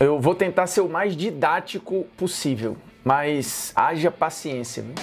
Eu vou tentar ser o mais didático possível, mas haja paciência, viu?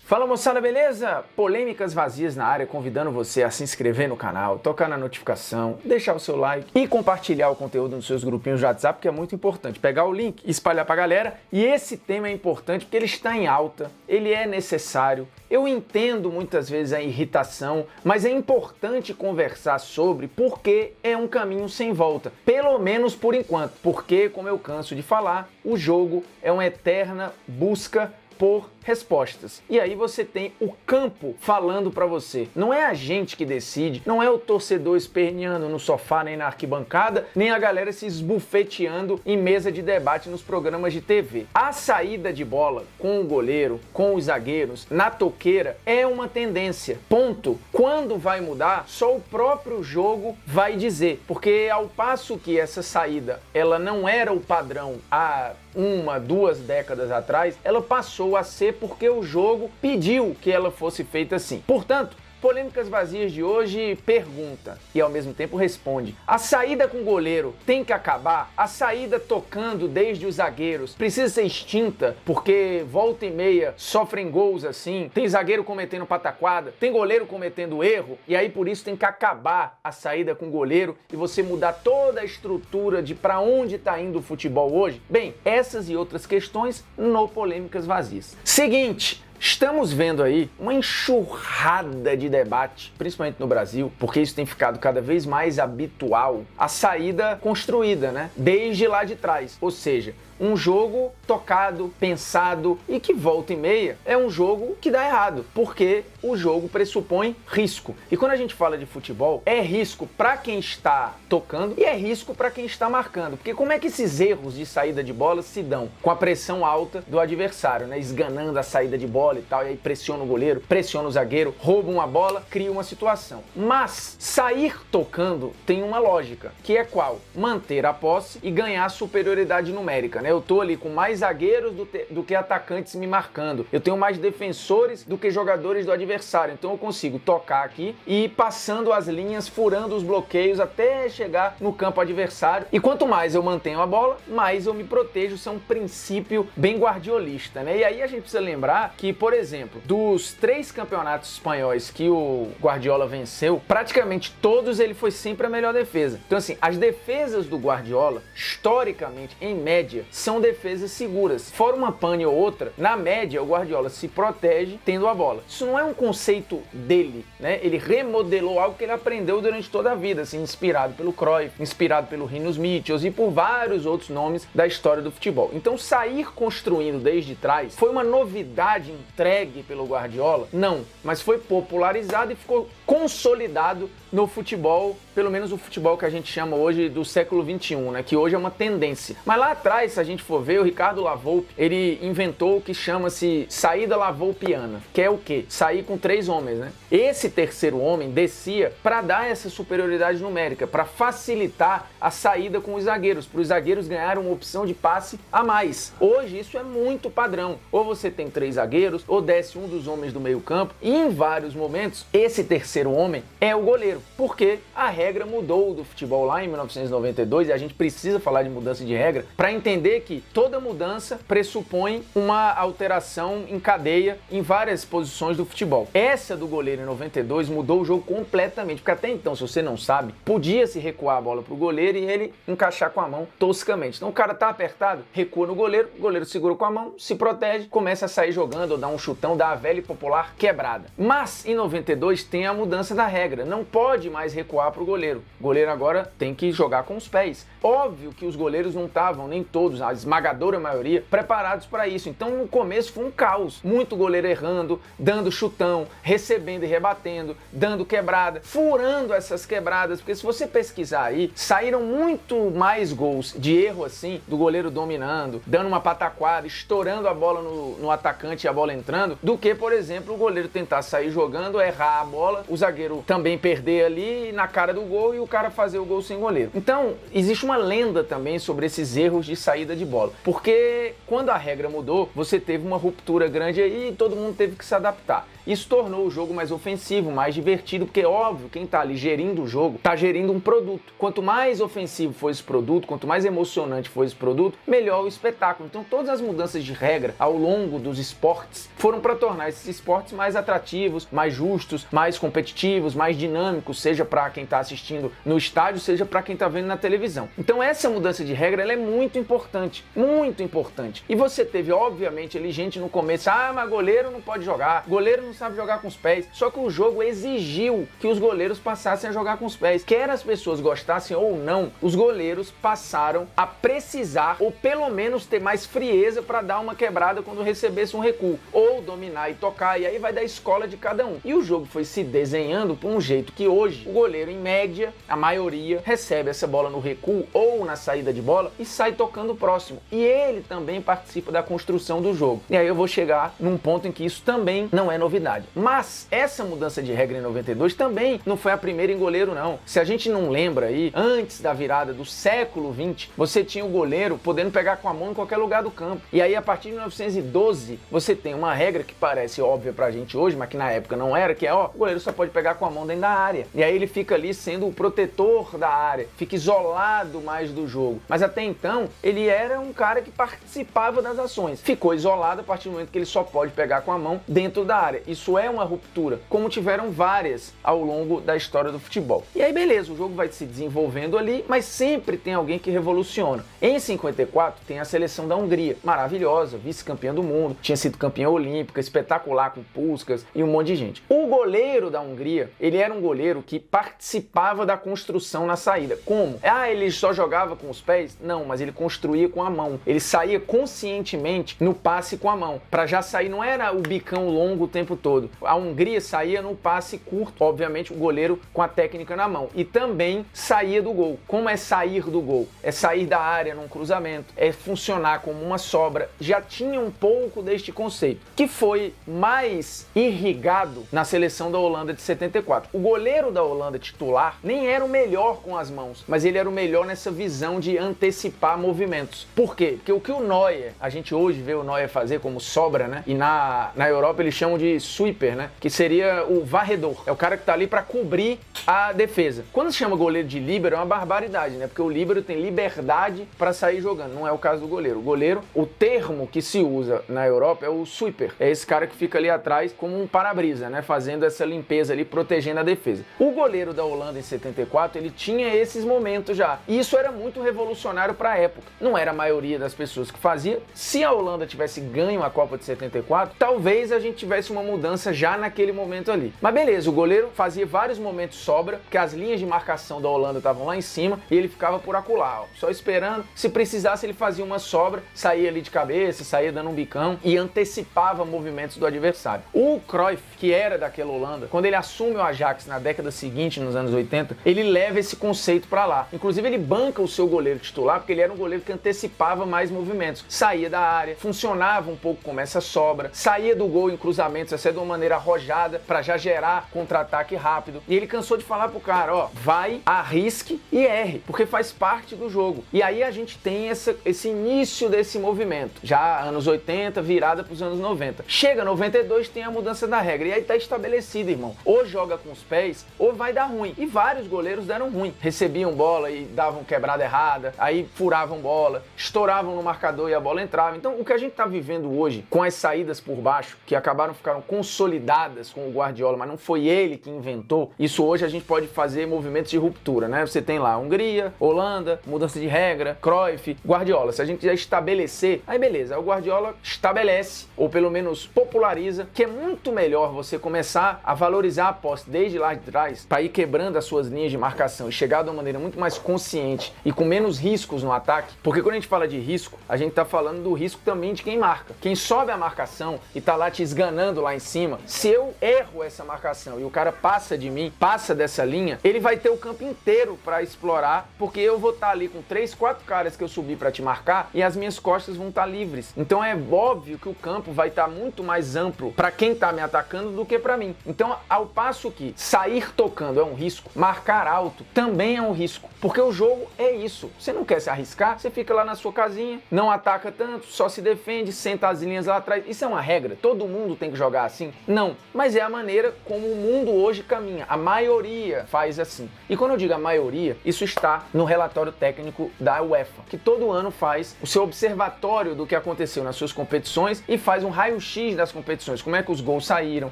Fala moçada, beleza? Polêmicas vazias na área, convidando você a se inscrever no canal, tocar na notificação, deixar o seu like e compartilhar o conteúdo nos seus grupinhos de WhatsApp, que é muito importante. Pegar o link e espalhar pra galera. E esse tema é importante porque ele está em alta, ele é necessário. Eu entendo muitas vezes a irritação, mas é importante conversar sobre porque é um caminho sem volta. Pelo menos por enquanto, porque, como eu canso de falar, o jogo é uma eterna busca por respostas. E aí você tem o campo falando para você. Não é a gente que decide, não é o torcedor esperneando no sofá nem na arquibancada, nem a galera se esbufeteando em mesa de debate nos programas de TV. A saída de bola com o goleiro, com os zagueiros, na toqueira, é uma tendência. Ponto. Quando vai mudar, só o próprio jogo vai dizer. Porque ao passo que essa saída, ela não era o padrão há 1, 2 décadas atrás, ela passou a ser porque o jogo pediu que ela fosse feita assim. Portanto, Polêmicas Vazias de hoje pergunta e ao mesmo tempo responde: a saída com o goleiro tem que acabar? A saída tocando desde os zagueiros precisa ser extinta porque volta e meia sofrem gols assim? Tem zagueiro cometendo pataquada, tem goleiro cometendo erro e aí por isso tem que acabar a saída com o goleiro e você mudar toda a estrutura de para onde está indo o futebol hoje? Bem, essas e outras questões no Polêmicas Vazias. Seguinte, estamos vendo aí uma enxurrada de debate, principalmente no Brasil, porque isso tem ficado cada vez mais habitual, a saída construída, né? Desde lá de trás. Ou seja, um jogo tocado, pensado e que volta e meia é um jogo que dá errado, porque o jogo pressupõe risco. E quando a gente fala de futebol, é risco para quem está tocando e é risco para quem está marcando. Porque como é que esses erros de saída de bola se dão? Com a pressão alta do adversário, né? Esganando a saída de bola e tal, e aí pressiona o goleiro, pressiona o zagueiro, rouba uma bola, cria uma situação. Mas sair tocando tem uma lógica, que é qual? Manter a posse e ganhar a superioridade numérica, né? Eu tô ali com mais zagueiros do que atacantes me marcando. Eu tenho mais defensores do que jogadores do adversário. Então eu consigo tocar aqui e ir passando as linhas, furando os bloqueios até chegar no campo adversário. E quanto mais eu mantenho a bola, mais eu me protejo. Isso é um princípio bem guardiolista, né? E aí a gente precisa lembrar que, por exemplo, dos 3 campeonatos espanhóis que o Guardiola venceu, praticamente todos ele foi sempre a melhor defesa. Então assim, as defesas do Guardiola, historicamente, em média, são defesas seguras. Fora uma pane ou outra, na média o Guardiola se protege tendo a bola. Isso não é um conceito dele, né? Ele remodelou algo que ele aprendeu durante toda a vida, assim, inspirado pelo Cruyff, inspirado pelo Rinus Michels e por vários outros nomes da história do futebol. Então sair construindo desde trás foi uma novidade entregue pelo Guardiola? Não, mas foi popularizado e ficou consolidado no futebol, pelo menos o futebol que a gente chama hoje do século XXI, né? Que hoje é uma tendência. Mas lá atrás, se a gente for ver, o Ricardo Lavolpe, ele inventou o que chama-se saída lavolpiana, que é o quê? Sair com 3 homens, né? Esse terceiro homem descia para dar essa superioridade numérica, para facilitar a saída com os zagueiros, para os zagueiros ganharem uma opção de passe a mais. Hoje isso é muito padrão. Ou você tem 3 zagueiros, ou desce um dos homens do meio campo, e em vários momentos, esse terceiro homem é o goleiro, porque a regra mudou do futebol lá em 1992 e a gente precisa falar de mudança de regra para entender que toda mudança pressupõe uma alteração em cadeia em várias posições do futebol. Essa do goleiro em 92 mudou o jogo completamente, porque até então, se você não sabe, podia se recuar a bola pro goleiro e ele encaixar com a mão toscamente. Então o cara tá apertado, recua no goleiro, o goleiro segura com a mão, se protege, começa a sair jogando ou dá um chutão, dá a velha e popular quebrada. Mas em 92 tem a mudança da regra, não pode mais recuar pro goleiro. O goleiro agora tem que jogar com os pés. Óbvio que os goleiros não estavam, nem todos, a esmagadora maioria, preparados para isso. Então no começo foi um caos. Muito goleiro errando, dando chutão, recebendo e rebatendo, dando quebrada, furando essas quebradas, porque se você pesquisar aí, saíram muito mais gols de erro assim, do goleiro dominando, dando uma pataquada, estourando a bola no atacante e a bola entrando, do que, por exemplo, o goleiro tentar sair jogando, errar a bola, o zagueiro também perder ali na cara do gol e o cara fazer o gol sem goleiro. Então, existe uma lenda também sobre esses erros de saída de bola. Porque quando a regra mudou, você teve uma ruptura grande aí e todo mundo teve que se adaptar. Isso tornou o jogo mais ofensivo, mais divertido, porque, óbvio, quem está ali gerindo o jogo está gerindo um produto. Quanto mais ofensivo for esse produto, quanto mais emocionante for esse produto, melhor o espetáculo. Então, todas as mudanças de regra ao longo dos esportes foram para tornar esses esportes mais atrativos, mais justos, mais competitivos, mais dinâmicos, seja para quem está assistindo no estádio, seja para quem está vendo na televisão. Então, essa mudança de regra ela é muito importante, muito importante. E você teve, obviamente, ali gente no começo, mas goleiro não pode jogar, goleiro não sabe jogar com os pés. Só que o jogo exigiu que os goleiros passassem a jogar com os pés. Quer as pessoas gostassem ou não, os goleiros passaram a precisar, ou pelo menos ter mais frieza para dar uma quebrada quando recebesse um recuo, ou dominar e tocar, e aí vai da escola de cada um. E o jogo foi se desenhando por um jeito que hoje o goleiro, em média, a maioria, recebe essa bola no recuo ou na saída de bola e sai tocando o próximo. E ele também participa da construção do jogo. E aí eu vou chegar num ponto em que isso também não é novidade. Mas essa mudança de regra em 92 também não foi a primeira em goleiro, não. Se a gente não lembra aí, antes da virada do século XX, você tinha o goleiro podendo pegar com a mão em qualquer lugar do campo. E aí, a partir de 1912, você tem uma regra que parece óbvia pra gente hoje, mas que na época não era, que é, o goleiro só pode pegar com a mão dentro da área. E aí ele fica ali sendo o protetor da área, fica isolado mais do jogo. Mas até então, ele era um cara que participava das ações. Ficou isolado a partir do momento que ele só pode pegar com a mão dentro da área. Isso é uma ruptura, como tiveram várias ao longo da história do futebol. E aí beleza, o jogo vai se desenvolvendo ali, mas sempre tem alguém que revoluciona. Em 54 tem a seleção da Hungria, maravilhosa, vice-campeã do mundo, tinha sido campeã olímpica, espetacular com Puskás e um monte de gente. O goleiro da Hungria, ele era um goleiro que participava da construção na saída. Como? Ele só jogava com os pés? Não, mas ele construía com a mão. Ele saía conscientemente no passe com a mão, para já sair, não era o bicão longo o tempo todo. A Hungria saía num passe curto, obviamente o goleiro com a técnica na mão, e também saía do gol. Como é sair do gol? É sair da área num cruzamento, é funcionar como uma sobra. Já tinha um pouco deste conceito, que foi mais irrigado na seleção da Holanda de 74. O goleiro da Holanda titular nem era o melhor com as mãos, mas ele era o melhor nessa visão de antecipar movimentos. Por quê? Porque o que o Neuer, a gente hoje vê o Neuer fazer como sobra, né? E na Europa eles chamam de sweeper, né? Que seria o varredor. É o cara que tá ali para cobrir a defesa. Quando se chama goleiro de líbero é uma barbaridade, né? Porque o líbero tem liberdade para sair jogando. Não é o caso do goleiro. O goleiro, o termo que se usa na Europa é o sweeper. É esse cara que fica ali atrás como um para-brisa, né? Fazendo essa limpeza ali, protegendo a defesa. O goleiro da Holanda em 74, ele tinha esses momentos já. E isso era muito revolucionário para a época. Não era a maioria das pessoas que fazia. Se a Holanda tivesse ganho a Copa de 74, talvez a gente tivesse uma mudança já naquele momento ali. Mas beleza, o goleiro fazia vários momentos sobra, porque as linhas de marcação da Holanda estavam lá em cima e ele ficava por acolá, só esperando. Se precisasse, ele fazia uma sobra, saía ali de cabeça, saía dando um bicão e antecipava movimentos do adversário. O Cruyff, que era daquela Holanda, quando ele assume o Ajax na década seguinte, nos anos 80, ele leva esse conceito para lá. Inclusive, ele banca o seu goleiro titular, porque ele era um goleiro que antecipava mais movimentos. Saía da área, funcionava um pouco como essa sobra, saía do gol em cruzamentos, essa é de uma maneira arrojada, para já gerar contra-ataque rápido. E ele cansou de falar pro cara, vai, arrisque e erre, porque faz parte do jogo. E aí a gente tem esse início desse movimento, já anos 80, virada pros anos 90. Chega 92, tem a mudança da regra, e aí tá estabelecido, irmão. Ou joga com os pés, ou vai dar ruim. E vários goleiros deram ruim. Recebiam bola e davam quebrada errada, aí furavam bola, estouravam no marcador e a bola entrava. Então, o que a gente tá vivendo hoje, com as saídas por baixo, que ficaram consolidadas com o Guardiola, mas não foi ele que inventou, isso hoje a gente pode fazer movimentos de ruptura, né? Você tem lá Hungria, Holanda, mudança de regra, Cruyff, Guardiola. Se a gente quiser estabelecer, aí beleza, o Guardiola estabelece, ou pelo menos populariza, que é muito melhor você começar a valorizar a posse desde lá de trás, para ir quebrando as suas linhas de marcação e chegar de uma maneira muito mais consciente e com menos riscos no ataque, porque quando a gente fala de risco, a gente tá falando do risco também de quem marca. Quem sobe a marcação e tá lá te esganando lá em cima, se eu erro essa marcação e o cara passa de mim, passa dessa linha, ele vai ter o campo inteiro para explorar, porque eu vou estar ali com 3, 4 caras que eu subi para te marcar e as minhas costas vão estar livres. Então é óbvio que o campo vai estar muito mais amplo para quem tá me atacando do que para mim. Então, ao passo que sair tocando é um risco, marcar alto também é um risco, porque o jogo é isso. Você não quer se arriscar, você fica lá na sua casinha, não ataca tanto, só se defende, senta as linhas lá atrás. Isso é uma regra? Todo mundo tem que jogar assim? Não, mas é a maneira como o mundo hoje caminha. A maioria faz assim. E quando eu digo a maioria, isso está no relatório técnico da UEFA, que todo ano faz o seu observatório do que aconteceu nas suas competições e faz um raio-x das competições. Como é que os gols saíram,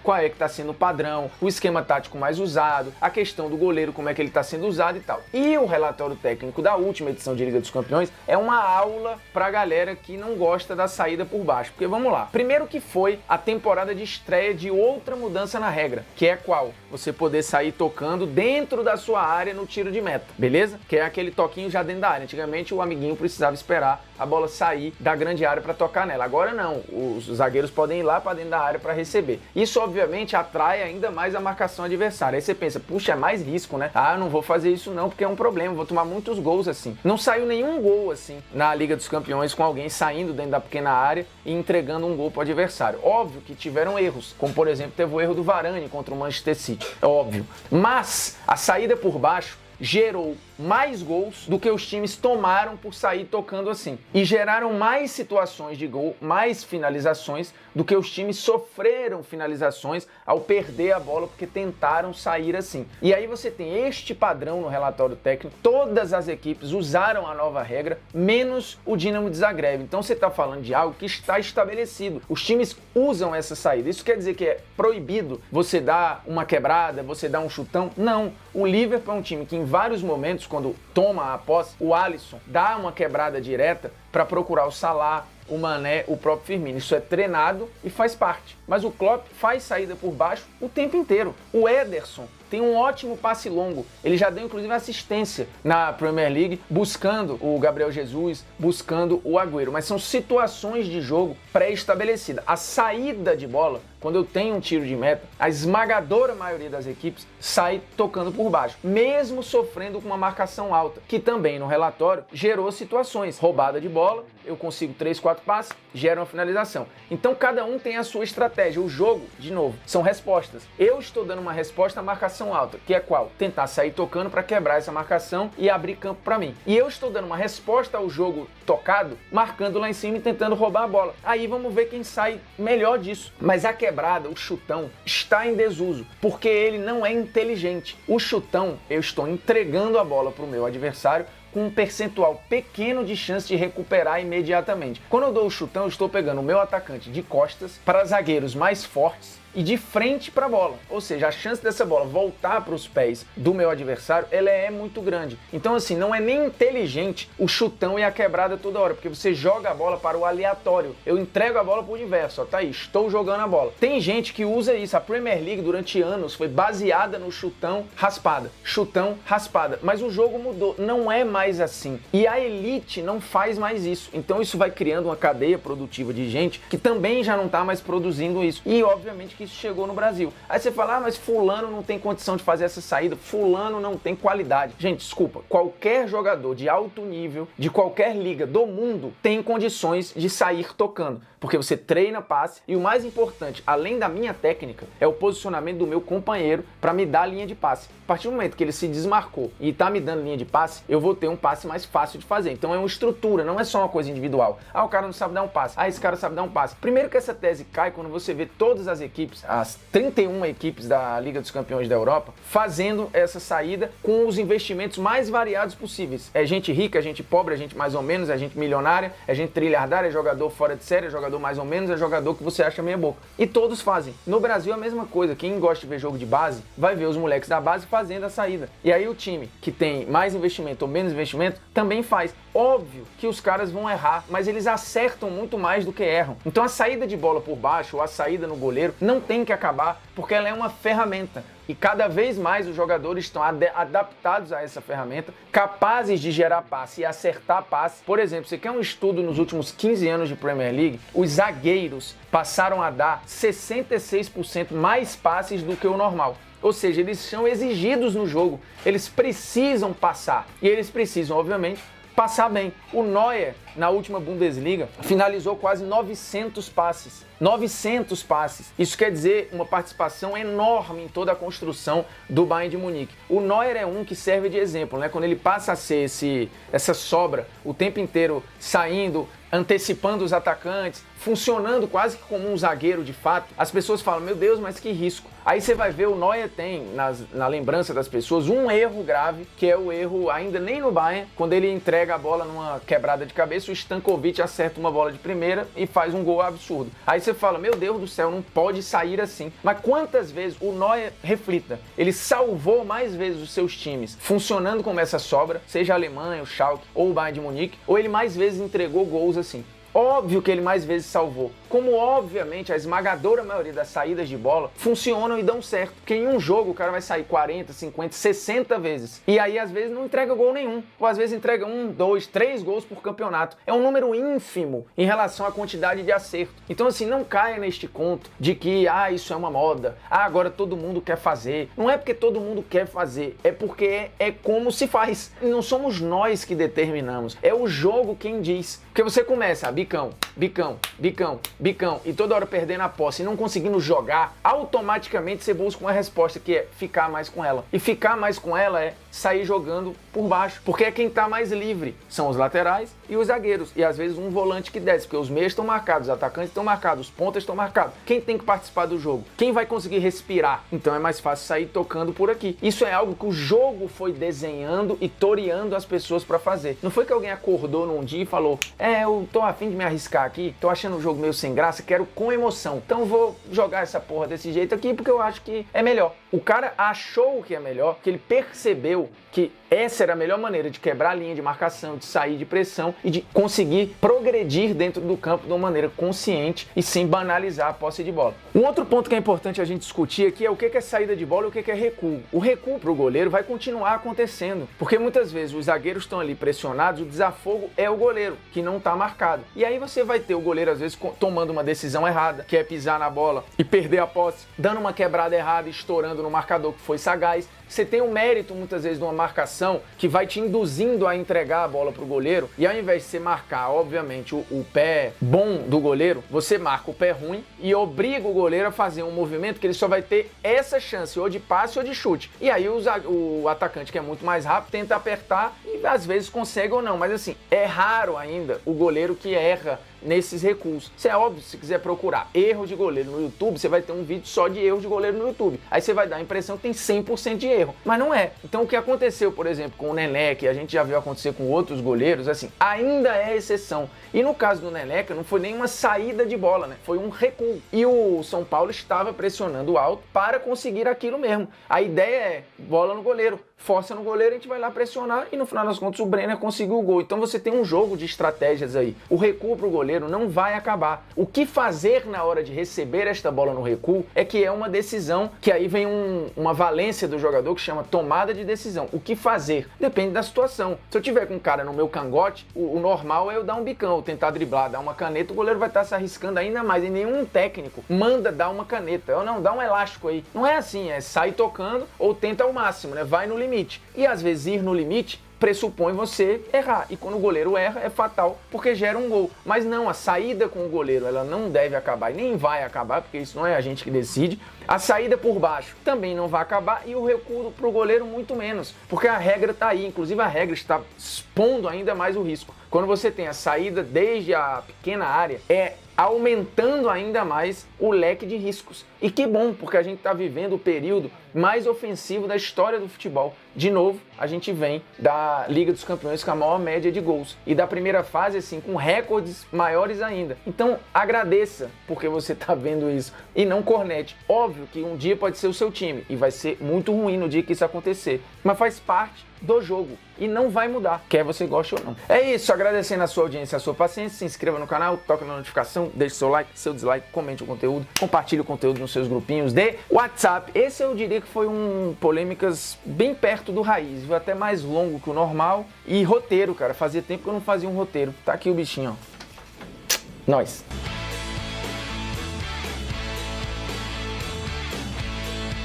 qual é que está sendo o padrão, o esquema tático mais usado, a questão do goleiro, como é que ele está sendo usado e tal. E o relatório técnico da última edição de Liga dos Campeões é uma aula pra galera que não gosta da saída por baixo. Porque vamos lá. Primeiro que foi a temporada de estreia de outra mudança na regra, que é qual? Você poder sair tocando dentro da sua área no tiro de meta, beleza? Que é aquele toquinho já dentro da área. Antigamente o amiguinho precisava esperar a bola sair da grande área para tocar nela. Agora não, os zagueiros podem ir lá para dentro da área para receber. Isso obviamente atrai ainda mais a marcação adversária. Aí você pensa, puxa, é mais risco, né? Ah, eu não vou fazer isso não, porque é um problema, vou tomar muitos gols assim. Não saiu nenhum gol assim na Liga dos Campeões com alguém saindo dentro da pequena área e entregando um gol para o adversário. Óbvio que tiveram erros, como por exemplo teve o erro do Varane contra o Manchester City, é óbvio. Mas a saída por baixo gerou mais gols do que os times tomaram por sair tocando assim. E geraram mais situações de gol, mais finalizações, do que os times sofreram finalizações ao perder a bola porque tentaram sair assim. E aí você tem este padrão no relatório técnico. Todas as equipes usaram a nova regra, menos o Dinamo de Zagreb. Então você está falando de algo que está estabelecido. Os times usam essa saída. Isso quer dizer que é proibido você dar uma quebrada, você dar um chutão? Não. O Liverpool é um time que em vários momentos, quando toma a posse, o Alisson dá uma quebrada direta para procurar o Salah, o Mané, o próprio Firmino. Isso é treinado e faz parte. Mas o Klopp faz saída por baixo o tempo inteiro. O Ederson tem um ótimo passe longo. Ele já deu, inclusive, assistência na Premier League, buscando o Gabriel Jesus, buscando o Agüero. Mas são situações de jogo pré-estabelecidas. A saída de bola, quando eu tenho um tiro de meta, a esmagadora maioria das equipes sai tocando por baixo, mesmo sofrendo com uma marcação alta, que também no relatório gerou situações. Roubada de bola, eu consigo 3, 4 passes, gera uma finalização. Então cada um tem a sua estratégia. O jogo, de novo, são respostas. Eu estou dando uma resposta à marcação alta, que é qual? Tentar sair tocando para quebrar essa marcação e abrir campo para mim. E eu estou dando uma resposta ao jogo tocado, marcando lá em cima e tentando roubar a bola. Aí vamos ver quem sai melhor disso. Mas a quebrada, o chutão, está em desuso, porque ele não é inteligente. O chutão, eu estou entregando a bola para o meu adversário com um percentual pequeno de chance de recuperar imediatamente. Quando eu dou o chutão, eu estou pegando o meu atacante de costas para zagueiros mais fortes e de frente para a bola. Ou seja, a chance dessa bola voltar para os pés do meu adversário, ela é muito grande. Então assim, não é nem inteligente o chutão e a quebrada toda hora, porque você joga a bola para o aleatório. Eu entrego a bola para o universo, ó, tá aí, estou jogando a bola. Tem gente que usa isso. A Premier League durante anos foi baseada no chutão, raspada, mas o jogo mudou, não é mais assim. E a elite não faz mais isso. Então isso vai criando uma cadeia produtiva de gente que também já não está mais produzindo isso. E obviamente que isso chegou no Brasil. Aí você fala, mas fulano não tem condição de fazer essa saída, fulano não tem qualidade. Gente, desculpa, qualquer jogador de alto nível, de qualquer liga do mundo, tem condições de sair tocando, porque você treina passe e o mais importante, além da minha técnica, é o posicionamento do meu companheiro para me dar a linha de passe. A partir do momento que ele se desmarcou e está me dando linha de passe, eu vou ter um passe mais fácil de fazer. Então é uma estrutura, não é só uma coisa individual. Ah, o cara não sabe dar um passe. Ah, esse cara sabe dar um passe. Primeiro que essa tese cai quando você vê todas as equipes, as 31 equipes da Liga dos Campeões da Europa, fazendo essa saída com os investimentos mais variados possíveis. É gente rica, é gente pobre, é gente mais ou menos, é gente milionária, é gente trilhardária, é jogador fora de série, é jogador mais ou menos, é jogador que você acha meia boca. E todos fazem. No Brasil a mesma coisa. Quem gosta de ver jogo de base, vai ver os moleques da base fazendo a saída. E aí o time que tem mais investimento ou menos investimento, também faz. Óbvio que os caras vão errar, mas eles acertam muito mais do que erram. Então a saída de bola por baixo ou a saída no goleiro não tem que acabar, porque ela é uma ferramenta. E cada vez mais os jogadores estão adaptados a essa ferramenta, capazes de gerar passe e acertar passe. Por exemplo, você quer um estudo nos últimos 15 anos de Premier League? Os zagueiros passaram a dar 66% mais passes do que o normal. Ou seja, eles são exigidos no jogo, eles precisam passar. E eles precisam, obviamente, passar bem. O Neuer, na última Bundesliga, finalizou quase 900 passes. 900 passes. Isso quer dizer uma participação enorme em toda a construção do Bayern de Munique. O Neuer é um que serve de exemplo, né? Quando ele passa a ser essa sobra o tempo inteiro saindo, antecipando os atacantes, funcionando quase que como um zagueiro de fato, as pessoas falam, meu Deus, mas que risco. Aí você vai ver, o Neuer tem, na lembrança das pessoas, um erro grave, que é o erro, ainda nem no Bayern, quando ele entrega a bola numa quebrada de cabeça, o Stankovic acerta uma bola de primeira e faz um gol absurdo. Aí você fala, meu Deus do céu, não pode sair assim. Mas quantas vezes o Neuer, reflita, ele salvou mais vezes os seus times funcionando como essa sobra, seja a Alemanha, o Schalke ou o Bayern de Munique, ou ele mais vezes entregou gols assim. Óbvio que ele mais vezes salvou. Como, obviamente, a esmagadora maioria das saídas de bola funcionam e dão certo. Porque em um jogo o cara vai sair 40, 50, 60 vezes. E aí, às vezes, não entrega gol nenhum. Ou às vezes entrega 1, 2, 3 gols por campeonato. É um número ínfimo em relação à quantidade de acerto. Então, assim, não caia neste conto de que, isso é uma moda. Agora todo mundo quer fazer. Não é porque todo mundo quer fazer. É porque é como se faz. Não somos nós que determinamos. É o jogo quem diz. Porque você começa a bicão, e toda hora perdendo a posse e não conseguindo jogar, automaticamente você busca uma resposta que é ficar mais com ela. E ficar mais com ela é sair jogando por baixo, porque é quem tá mais livre, são os laterais e os zagueiros, e às vezes um volante que desce, porque os meias estão marcados, os atacantes estão marcados, os pontas estão marcados. Quem tem que participar do jogo? Quem vai conseguir respirar? Então é mais fácil sair tocando por aqui. Isso é algo que o jogo foi desenhando e toreando as pessoas para fazer. Não foi que alguém acordou num dia e falou, eu tô afim de me arriscar aqui, tô achando o jogo meio sem graça, quero com emoção, então vou jogar essa porra desse jeito aqui porque eu acho que é melhor. O cara achou que é melhor, que ele percebeu que essa era a melhor maneira de quebrar a linha de marcação, de sair de pressão e de conseguir progredir dentro do campo de uma maneira consciente e sem banalizar a posse de bola. Um outro ponto que é importante a gente discutir aqui é o que é saída de bola e o que é recuo. O recuo para o goleiro vai continuar acontecendo, porque muitas vezes os zagueiros estão ali pressionados, o desafogo é o goleiro, que não está marcado. E aí você vai ter o goleiro às vezes tomando uma decisão errada, que é pisar na bola e perder a posse, dando uma quebrada errada e estourando no marcador que foi sagaz. Você tem o mérito muitas vezes de uma marcação que vai te induzindo a entregar a bola para o goleiro, e ao invés de você marcar, obviamente, o pé bom do goleiro, você marca o pé ruim e obriga o goleiro a fazer um movimento que ele só vai ter essa chance, ou de passe ou de chute. E aí o atacante, que é muito mais rápido, tenta apertar e às vezes consegue ou não, mas assim, é raro ainda o goleiro que erra nesses recursos. Isso é óbvio, se quiser procurar erro de goleiro no YouTube, você vai ter um vídeo só de erro de goleiro no YouTube. Aí você vai dar a impressão que tem 100% de erro, mas não é. Então o que aconteceu, por exemplo, com o Neneca, que a gente já viu acontecer com outros goleiros, assim, ainda é exceção. E no caso do Neneca, não foi nenhuma saída de bola, né? Foi um recuo. E o São Paulo estava pressionando alto para conseguir aquilo mesmo. A ideia é bola no goleiro, força no goleiro, a gente vai lá pressionar e no final das contas o Brenner conseguiu o gol. Então você tem um jogo de estratégias aí. O recuo para o goleiro não vai acabar. O que fazer na hora de receber esta bola no recuo é que é uma decisão, que aí vem uma valência do jogador que chama tomada de decisão. O que fazer? Depende da situação. Se eu tiver com um cara no meu cangote, o normal é eu dar um bicão, tentar driblar, dar uma caneta, o goleiro vai estar se arriscando ainda mais. E nenhum técnico manda dar uma caneta. Ou não, dá um elástico aí. Não é assim, é sai tocando ou tenta ao máximo, né? Vai no limite. E às vezes ir no limite pressupõe você errar, e quando o goleiro erra é fatal porque gera um gol. Mas não, a saída com o goleiro ela não deve acabar e nem vai acabar, porque isso não é a gente que decide. A saída por baixo também não vai acabar e o recuo para o goleiro muito menos, porque a regra está aí, inclusive a regra está expondo ainda mais o risco. Quando você tem a saída desde a pequena área, é aumentando ainda mais o leque de riscos. E que bom, porque a gente está vivendo o período mais ofensivo da história do futebol. De novo, a gente vem da Liga dos Campeões com a maior média de gols. E da primeira fase, assim, com recordes maiores ainda. Então, agradeça porque você está vendo isso. E não cornete. Óbvio que um dia pode ser o seu time. E vai ser muito ruim no dia que isso acontecer. Mas faz parte do jogo e não vai mudar, quer você goste ou não. É isso, agradecendo a sua audiência, a sua paciência, se inscreva no canal, toque na notificação, deixe seu like, seu dislike, comente o conteúdo, compartilhe o conteúdo nos seus grupinhos de WhatsApp. Esse eu diria que foi um polêmicas bem perto do raiz, viu? Até mais longo que o normal. E roteiro, cara, fazia tempo que eu não fazia um roteiro. Tá aqui o bichinho, ó. Nós.